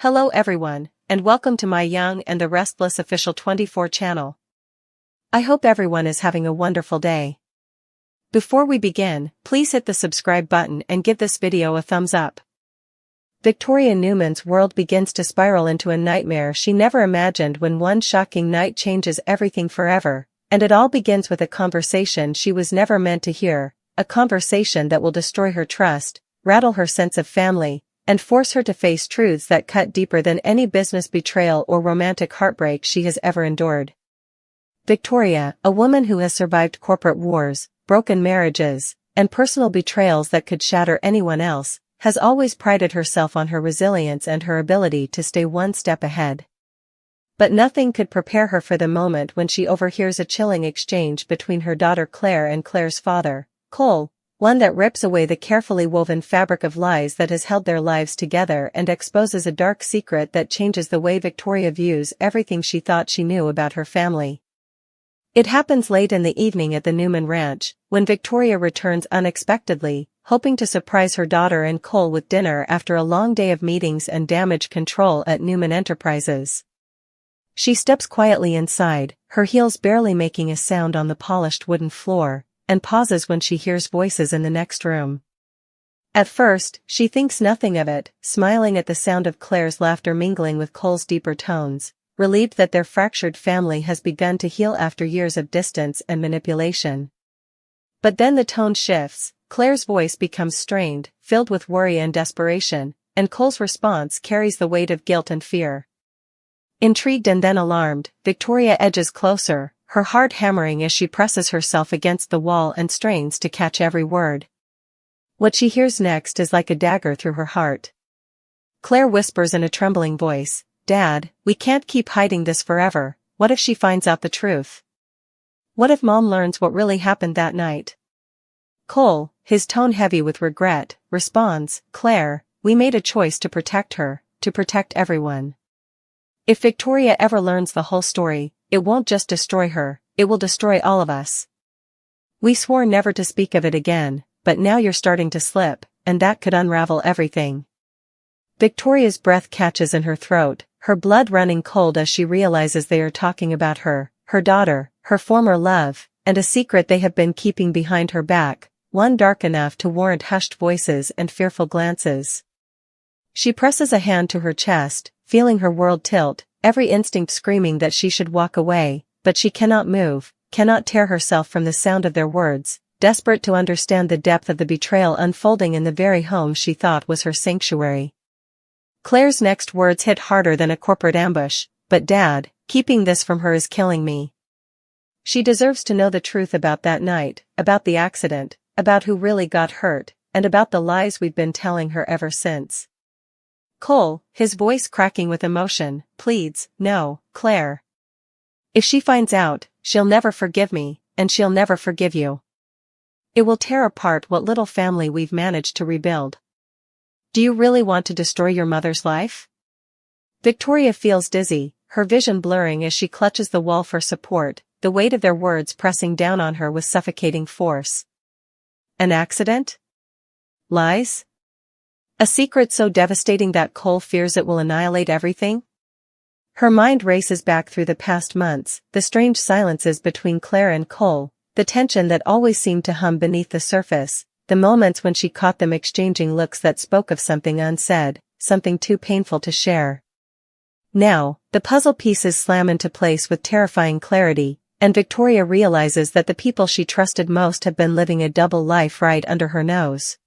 Hello everyone, and welcome to my Young and the Restless official 24 channel. I hope everyone is having a wonderful day. Before we begin, please hit the subscribe button and give this video a thumbs up. Victoria Newman's world begins to spiral into a nightmare she never imagined when one shocking night changes everything forever, and it all begins with a conversation she was never meant to hear, a conversation that will destroy her trust, rattle her sense of family, and force her to face truths that cut deeper than any business betrayal or romantic heartbreak she has ever endured. Victoria, a woman who has survived corporate wars, broken marriages, and personal betrayals that could shatter anyone else, has always prided herself on her resilience and her ability to stay one step ahead. But nothing could prepare her for the moment when she overhears a chilling exchange between her daughter Claire and Claire's father, Cole, one that rips away the carefully woven fabric of lies that has held their lives together and exposes a dark secret that changes the way Victoria views everything she thought she knew about her family. It happens late in the evening at the Newman ranch, when Victoria returns unexpectedly, hoping to surprise her daughter and Cole with dinner after a long day of meetings and damage control at Newman Enterprises. She steps quietly inside, her heels barely making a sound on the polished wooden floor, and pauses when she hears voices in the next room. At first, she thinks nothing of it, smiling at the sound of Claire's laughter mingling with Cole's deeper tones, relieved that their fractured family has begun to heal after years of distance and manipulation. But then the tone shifts, Claire's voice becomes strained, filled with worry and desperation, and Cole's response carries the weight of guilt and fear. Intrigued and then alarmed, Victoria edges closer, her heart hammering as she presses herself against the wall and strains to catch every word. What she hears next is like a dagger through her heart. Claire whispers in a trembling voice, "Dad, we can't keep hiding this forever. What if she finds out the truth? What if Mom learns what really happened that night?" Cole, his tone heavy with regret, responds, "Claire, we made a choice to protect her, to protect everyone. If Victoria ever learns the whole story, it won't just destroy her, it will destroy all of us. We swore never to speak of it again, but now you're starting to slip, and that could unravel everything." Victoria's breath catches in her throat, her blood running cold as she realizes they are talking about her daughter, her former love, and a secret they have been keeping behind her back, one dark enough to warrant hushed voices and fearful glances. She presses a hand to her chest, feeling her world tilt, every instinct screaming that she should walk away, but she cannot move, cannot tear herself from the sound of their words, desperate to understand the depth of the betrayal unfolding in the very home she thought was her sanctuary. Claire's next words hit harder than a corporate ambush, "But Dad, keeping this from her is killing me. She deserves to know the truth about that night, about the accident, about who really got hurt, and about the lies we've been telling her ever since." Cole, his voice cracking with emotion, pleads, "No, Claire. If she finds out, she'll never forgive me, and she'll never forgive you. It will tear apart what little family we've managed to rebuild. Do you really want to destroy your mother's life?" Victoria feels dizzy, her vision blurring as she clutches the wall for support, the weight of their words pressing down on her with suffocating force. An accident? Lies? A secret so devastating that Cole fears it will annihilate everything? Her mind races back through the past months, the strange silences between Claire and Cole, the tension that always seemed to hum beneath the surface, the moments when she caught them exchanging looks that spoke of something unsaid, something too painful to share. Now, the puzzle pieces slam into place with terrifying clarity, and Victoria realizes that the people she trusted most have been living a double life right under her nose.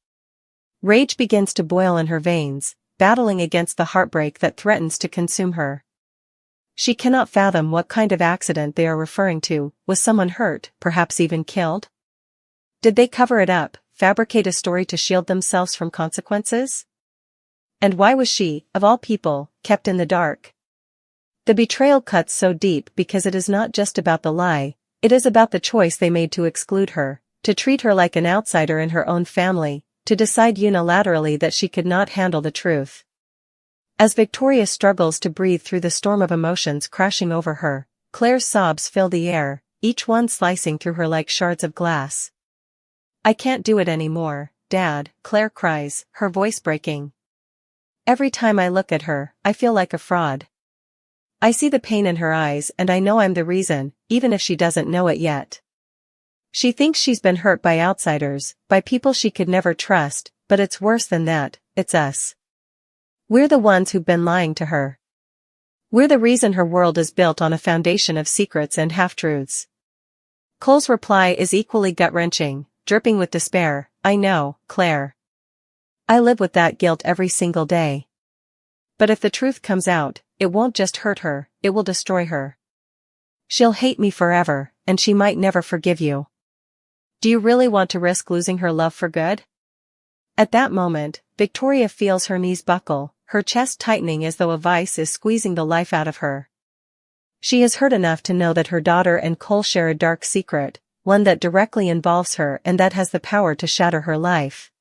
Rage begins to boil in her veins, battling against the heartbreak that threatens to consume her. She cannot fathom what kind of accident they are referring to. Was someone hurt, perhaps even killed? Did they cover it up, fabricate a story to shield themselves from consequences? And why was she, of all people, kept in the dark? The betrayal cuts so deep because it is not just about the lie, it is about the choice they made to exclude her, to treat her like an outsider in her own family, to decide unilaterally that she could not handle the truth. As Victoria struggles to breathe through the storm of emotions crashing over her, Claire's sobs fill the air, each one slicing through her like shards of glass. "I can't do it anymore, Dad," Claire cries, her voice breaking. Every time I look at her, I feel like a fraud. I see the pain in her eyes and I know I'm the reason, even if she doesn't know it yet. She thinks she's been hurt by outsiders, by people she could never trust, but it's worse than that, it's us. We're the ones who've been lying to her. We're the reason her world is built on a foundation of secrets and half-truths. Cole's reply is equally gut-wrenching, dripping with despair. I know, Claire. I live with that guilt every single day. But if the truth comes out, it won't just hurt her, it will destroy her. She'll hate me forever, and she might never forgive you. Do you really want to risk losing her love for good? At that moment, Victoria feels her knees buckle, her chest tightening as though a vice is squeezing the life out of her. She has heard enough to know that her daughter and Cole share a dark secret, one that directly involves her and that has the power to shatter her life.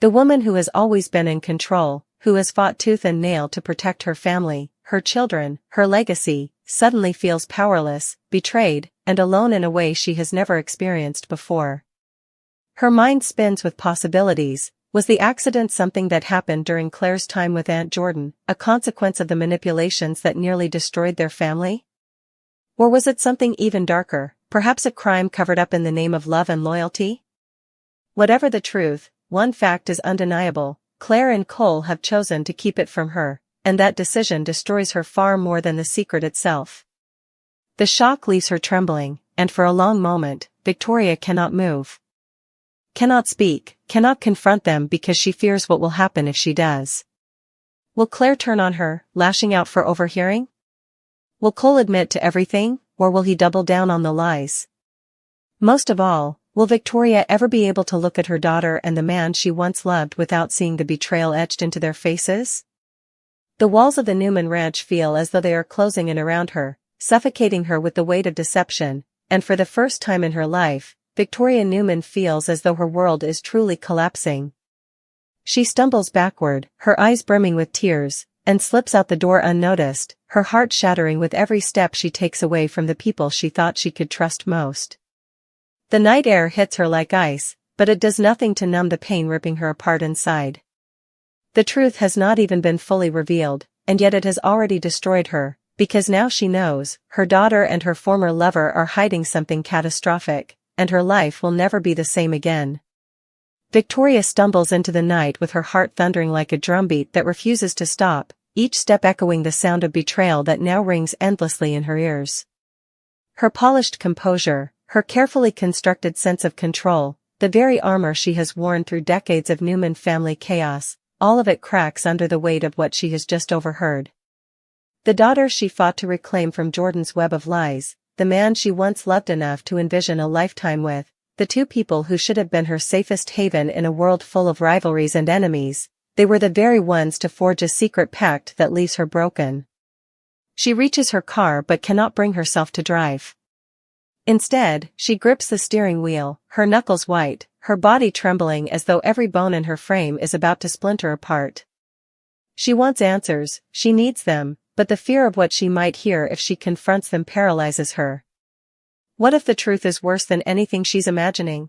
The woman who has always been in control, who has fought tooth and nail to protect her family, her children, her legacy, suddenly feels powerless, betrayed, and alone in a way she has never experienced before. Her mind spins with possibilities. Was the accident something that happened during Claire's time with Aunt Jordan, a consequence of the manipulations that nearly destroyed their family? Or was it something even darker, perhaps a crime covered up in the name of love and loyalty? Whatever the truth, one fact is undeniable: Claire and Cole have chosen to keep it from her, and that decision destroys her far more than the secret itself. The shock leaves her trembling, and for a long moment, Victoria cannot move. Cannot speak, cannot confront them because she fears what will happen if she does. Will Claire turn on her, lashing out for overhearing? Will Cole admit to everything, or will he double down on the lies? Most of all, will Victoria ever be able to look at her daughter and the man she once loved without seeing the betrayal etched into their faces? The walls of the Newman ranch feel as though they are closing in around her, suffocating her with the weight of deception, and for the first time in her life, Victoria Newman feels as though her world is truly collapsing. She stumbles backward, her eyes brimming with tears, and slips out the door unnoticed, her heart shattering with every step she takes away from the people she thought she could trust most. The night air hits her like ice, but it does nothing to numb the pain ripping her apart inside. The truth has not even been fully revealed, and yet it has already destroyed her, because now she knows, her daughter and her former lover are hiding something catastrophic, and her life will never be the same again. Victoria stumbles into the night with her heart thundering like a drumbeat that refuses to stop, each step echoing the sound of betrayal that now rings endlessly in her ears. Her polished composure, her carefully constructed sense of control, the very armor she has worn through decades of Newman family chaos, all of it cracks under the weight of what she has just overheard. The daughter she fought to reclaim from Jordan's web of lies, the man she once loved enough to envision a lifetime with, the two people who should have been her safest haven in a world full of rivalries and enemies, they were the very ones to forge a secret pact that leaves her broken. She reaches her car but cannot bring herself to drive. Instead, she grips the steering wheel, her knuckles white, her body trembling as though every bone in her frame is about to splinter apart. She wants answers, she needs them, but the fear of what she might hear if she confronts them paralyzes her. What if the truth is worse than anything she's imagining?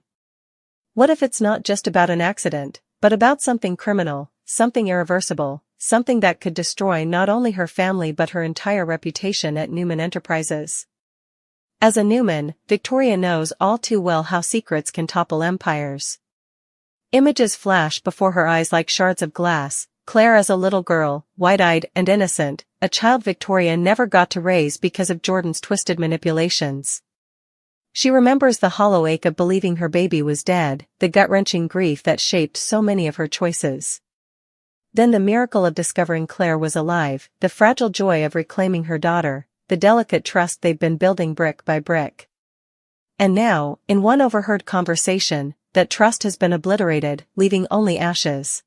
What if it's not just about an accident, but about something criminal, something irreversible, something that could destroy not only her family but her entire reputation at Newman Enterprises? As a Newman, Victoria knows all too well how secrets can topple empires. Images flash before her eyes like shards of glass. Claire as a little girl, wide-eyed and innocent, a child Victoria never got to raise because of Jordan's twisted manipulations. She remembers the hollow ache of believing her baby was dead, the gut-wrenching grief that shaped so many of her choices. Then the miracle of discovering Claire was alive, the fragile joy of reclaiming her daughter, the delicate trust they've been building brick by brick. And now, in one overheard conversation, that trust has been obliterated, leaving only ashes.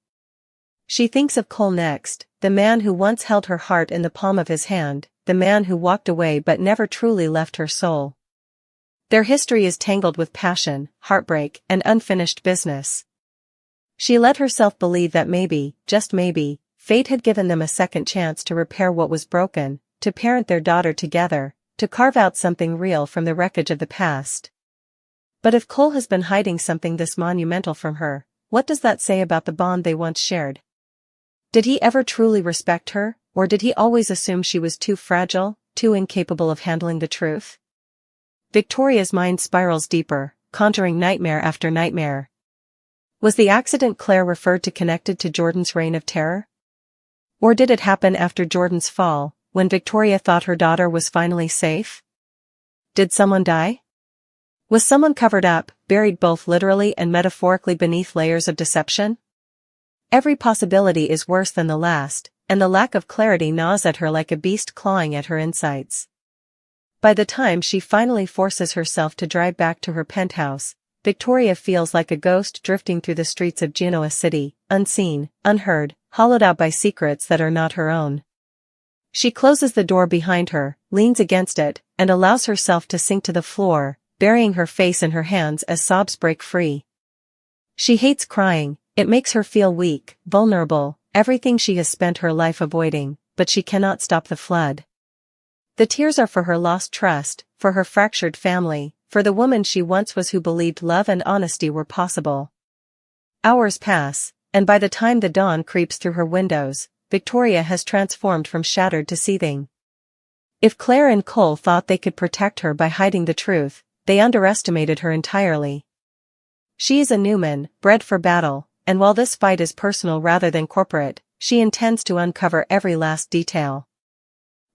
She thinks of Cole next, the man who once held her heart in the palm of his hand, the man who walked away but never truly left her soul. Their history is tangled with passion, heartbreak, and unfinished business. She let herself believe that maybe, just maybe, fate had given them a second chance to repair what was broken, to parent their daughter together, to carve out something real from the wreckage of the past. But if Cole has been hiding something this monumental from her, what does that say about the bond they once shared? Did he ever truly respect her, or did he always assume she was too fragile, too incapable of handling the truth? Victoria's mind spirals deeper, conjuring nightmare after nightmare. Was the accident Claire referred to connected to Jordan's reign of terror? Or did it happen after Jordan's fall, when Victoria thought her daughter was finally safe? Did someone die? Was someone covered up, buried both literally and metaphorically beneath layers of deception? Every possibility is worse than the last, and the lack of clarity gnaws at her like a beast clawing at her insides. By the time she finally forces herself to drive back to her penthouse, Victoria feels like a ghost drifting through the streets of Genoa city, unseen, unheard, hollowed out by secrets that are not her own. She closes the door behind her, leans against it, and allows herself to sink to the floor, burying her face in her hands as sobs break free. She hates crying, it makes her feel weak, vulnerable, everything she has spent her life avoiding, but she cannot stop the flood. The tears are for her lost trust, for her fractured family, for the woman she once was who believed love and honesty were possible. Hours pass, and by the time the dawn creeps through her windows, Victoria has transformed from shattered to seething. If Claire and Cole thought they could protect her by hiding the truth, they underestimated her entirely. She is a Newman, bred for battle, and while this fight is personal rather than corporate, she intends to uncover every last detail.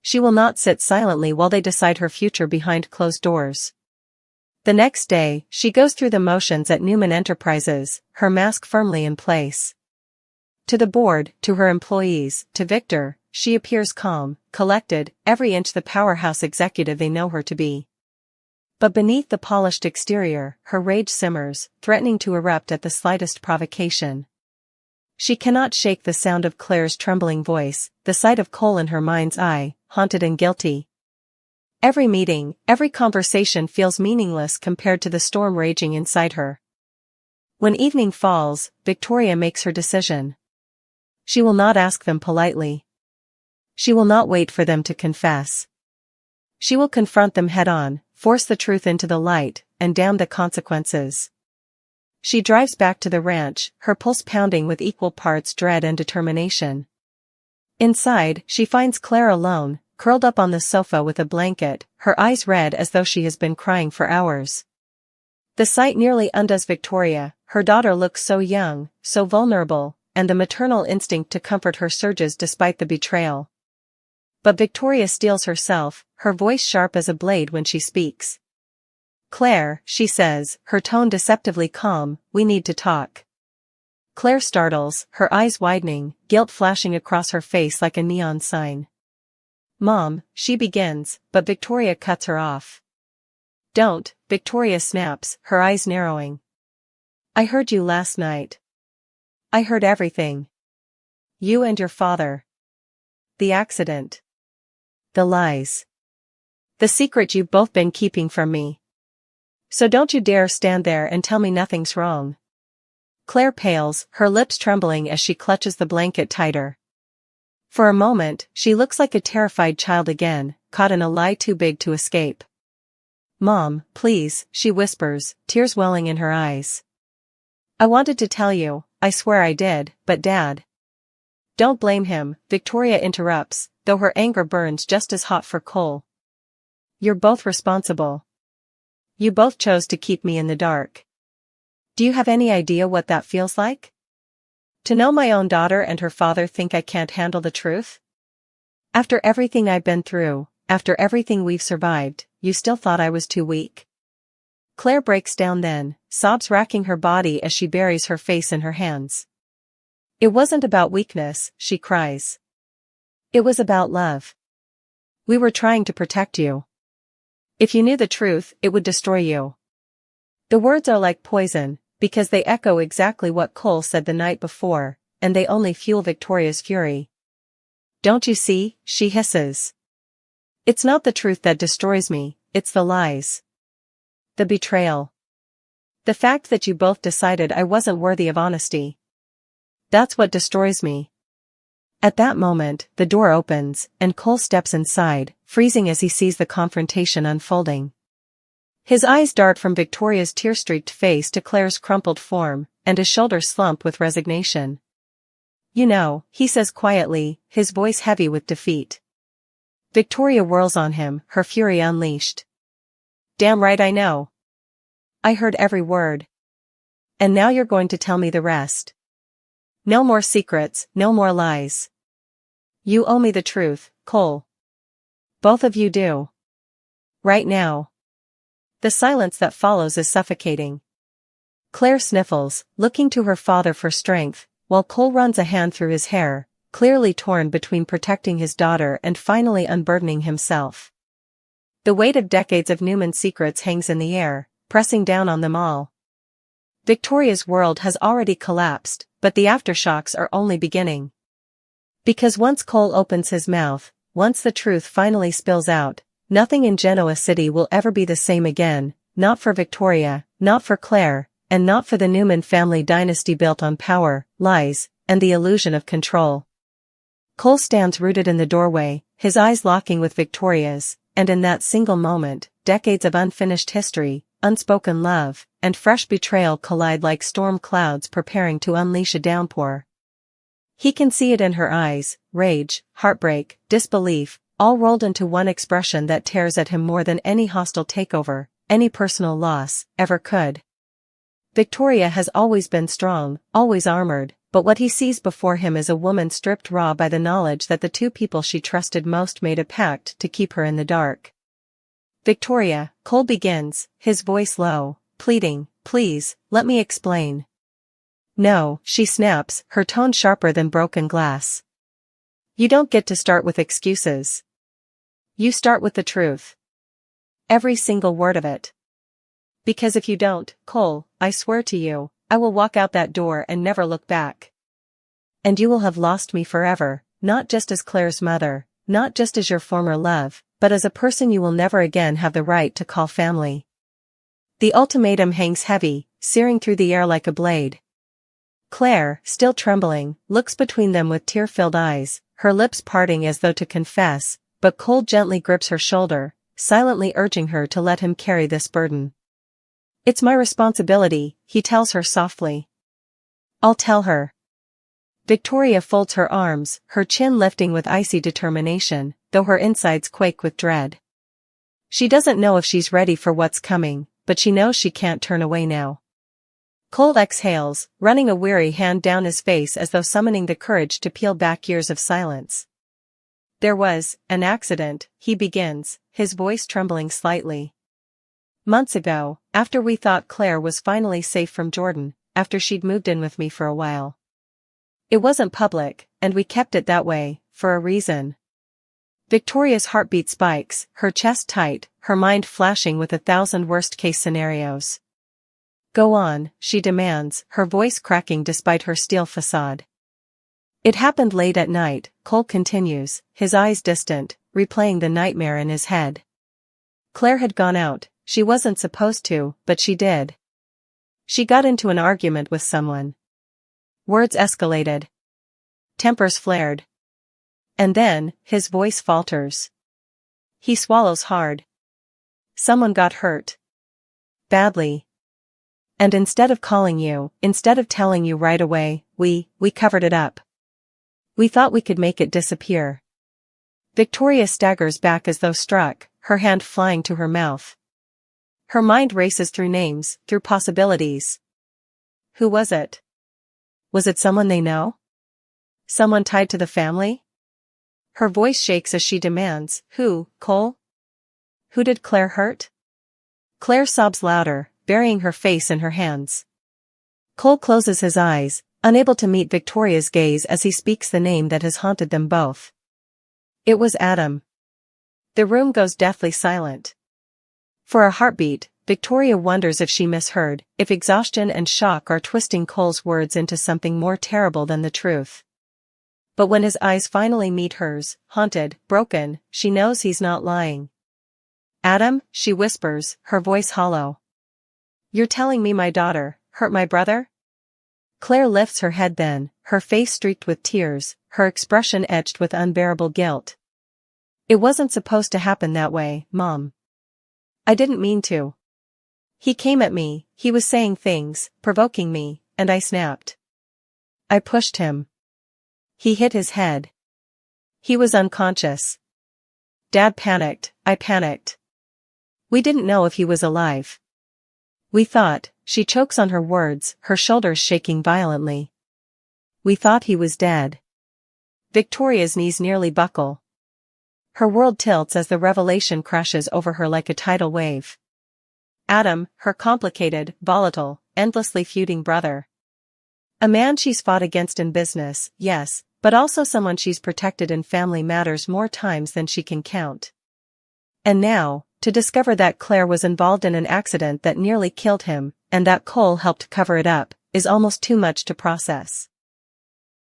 She will not sit silently while they decide her future behind closed doors. The next day, she goes through the motions at Newman Enterprises, her mask firmly in place. To the board, to her employees, to Victor, she appears calm, collected, every inch the powerhouse executive they know her to be. But beneath the polished exterior, her rage simmers, threatening to erupt at the slightest provocation. She cannot shake the sound of Claire's trembling voice, the sight of Cole in her mind's eye, haunted and guilty. Every meeting, every conversation feels meaningless compared to the storm raging inside her. When evening falls, Victoria makes her decision. She will not ask them politely. She will not wait for them to confess. She will confront them head-on, force the truth into the light, and damn the consequences. She drives back to the ranch, her pulse pounding with equal parts dread and determination. Inside, she finds Claire alone, curled up on the sofa with a blanket, her eyes red as though she has been crying for hours. The sight nearly undoes Victoria, her daughter looks so young, so vulnerable, and the maternal instinct to comfort her surges despite the betrayal. But Victoria steels herself, her voice sharp as a blade when she speaks. "Claire," she says, her tone deceptively calm, "we need to talk." Claire startles, her eyes widening, guilt flashing across her face like a neon sign. "Mom," she begins, but Victoria cuts her off. "Don't," Victoria snaps, her eyes narrowing. "I heard you last night. I heard everything. You and your father. The accident. The lies. The secret you've both been keeping from me. So don't you dare stand there and tell me nothing's wrong." Claire pales, her lips trembling as she clutches the blanket tighter. For a moment, she looks like a terrified child again, caught in a lie too big to escape. "Mom, please," she whispers, tears welling in her eyes. "I wanted to tell you, I swear I did, but Dad." "Don't blame him," Victoria interrupts, though her anger burns just as hot for Cole. "You're both responsible. You both chose to keep me in the dark. Do you have any idea what that feels like? To know my own daughter and her father think I can't handle the truth? After everything I've been through, after everything we've survived, you still thought I was too weak?" Claire breaks down then, sobs racking her body as she buries her face in her hands. "It wasn't about weakness," she cries. "It was about love. We were trying to protect you. If you knew the truth, it would destroy you." The words are like poison, because they echo exactly what Cole said the night before, and they only fuel Victoria's fury. "Don't you see?" she hisses. "It's not the truth that destroys me, it's the lies. The betrayal. The fact that you both decided I wasn't worthy of honesty. That's what destroys me." At that moment, the door opens, and Cole steps inside, freezing as he sees the confrontation unfolding. His eyes dart from Victoria's tear-streaked face to Claire's crumpled form, and his shoulders slump with resignation. You know, he says quietly, his voice heavy with defeat. Victoria whirls on him, her fury unleashed. Damn right I know. I heard every word. And now you're going to tell me the rest. No more secrets, no more lies. You owe me the truth, Cole. Both of you do. Right now. The silence that follows is suffocating. Claire sniffles, looking to her father for strength, while Cole runs a hand through his hair, clearly torn between protecting his daughter and finally unburdening himself. The weight of decades of Newman's secrets hangs in the air, pressing down on them all. Victoria's world has already collapsed, but the aftershocks are only beginning. Because once Cole opens his mouth, once the truth finally spills out, nothing in Genoa City will ever be the same again, not for Victoria, not for Claire, and not for the Newman family dynasty built on power, lies, and the illusion of control. Cole stands rooted in the doorway, his eyes locking with Victoria's, and in that single moment, decades of unfinished history, unspoken love, and fresh betrayal collide like storm clouds preparing to unleash a downpour. He can see it in her eyes, rage, heartbreak, disbelief, all rolled into one expression that tears at him more than any hostile takeover, any personal loss, ever could. Victoria has always been strong, always armored, but what he sees before him is a woman stripped raw by the knowledge that the two people she trusted most made a pact to keep her in the dark. Victoria, Cole begins, his voice low, pleading, please, let me explain. No, she snaps, her tone sharper than broken glass. You don't get to start with excuses. You start with the truth. Every single word of it. Because if you don't, Cole, I swear to you, I will walk out that door and never look back. And you will have lost me forever, not just as Claire's mother, not just as your former love, but as a person you will never again have the right to call family. The ultimatum hangs heavy, searing through the air like a blade. Claire, still trembling, looks between them with tear-filled eyes, her lips parting as though to confess, but Cole gently grips her shoulder, silently urging her to let him carry this burden. It's my responsibility, he tells her softly. I'll tell her. Victoria folds her arms, her chin lifting with icy determination, though her insides quake with dread. She doesn't know if she's ready for what's coming, but she knows she can't turn away now. Cole exhales, running a weary hand down his face as though summoning the courage to peel back years of silence. There was an accident, he begins, his voice trembling slightly. Months ago, after we thought Claire was finally safe from Jordan, after she'd moved in with me for a while. It wasn't public, and we kept it that way, for a reason. Victoria's heartbeat spikes, her chest tight, her mind flashing with 1,000 worst-case scenarios. Go on, she demands, her voice cracking despite her steel facade. It happened late at night, Cole continues, his eyes distant, replaying the nightmare in his head. Claire had gone out. She wasn't supposed to, but she did. She got into an argument with someone. Words escalated. Tempers flared. And then, his voice falters. He swallows hard. Someone got hurt. Badly. And instead of calling you, instead of telling you right away, we covered it up. We thought we could make it disappear. Victoria staggers back as though struck, her hand flying to her mouth. Her mind races through names, through possibilities. Who was it? Was it someone they know? Someone tied to the family? Her voice shakes as she demands, who, Cole? Who did Claire hurt? Claire sobs louder, burying her face in her hands. Cole closes his eyes, unable to meet Victoria's gaze as he speaks the name that has haunted them both. It was Adam. The room goes deathly silent. For a heartbeat, Victoria wonders if she misheard, if exhaustion and shock are twisting Cole's words into something more terrible than the truth. But when his eyes finally meet hers, haunted, broken, she knows he's not lying. Adam, she whispers, her voice hollow. You're telling me my daughter hurt my brother? Claire lifts her head then, her face streaked with tears, her expression etched with unbearable guilt. It wasn't supposed to happen that way, Mom. I didn't mean to. He came at me, he was saying things, provoking me, and I snapped. I pushed him. He hit his head. He was unconscious. Dad panicked, I panicked. We didn't know if he was alive. We thought, she chokes on her words, her shoulders shaking violently. We thought he was dead. Victoria's knees nearly buckle. Her world tilts as the revelation crashes over her like a tidal wave. Adam, her complicated, volatile, endlessly feuding brother. A man she's fought against in business, yes, but also someone she's protected in family matters more times than she can count. And now, to discover that Claire was involved in an accident that nearly killed him, and that Cole helped cover it up, is almost too much to process.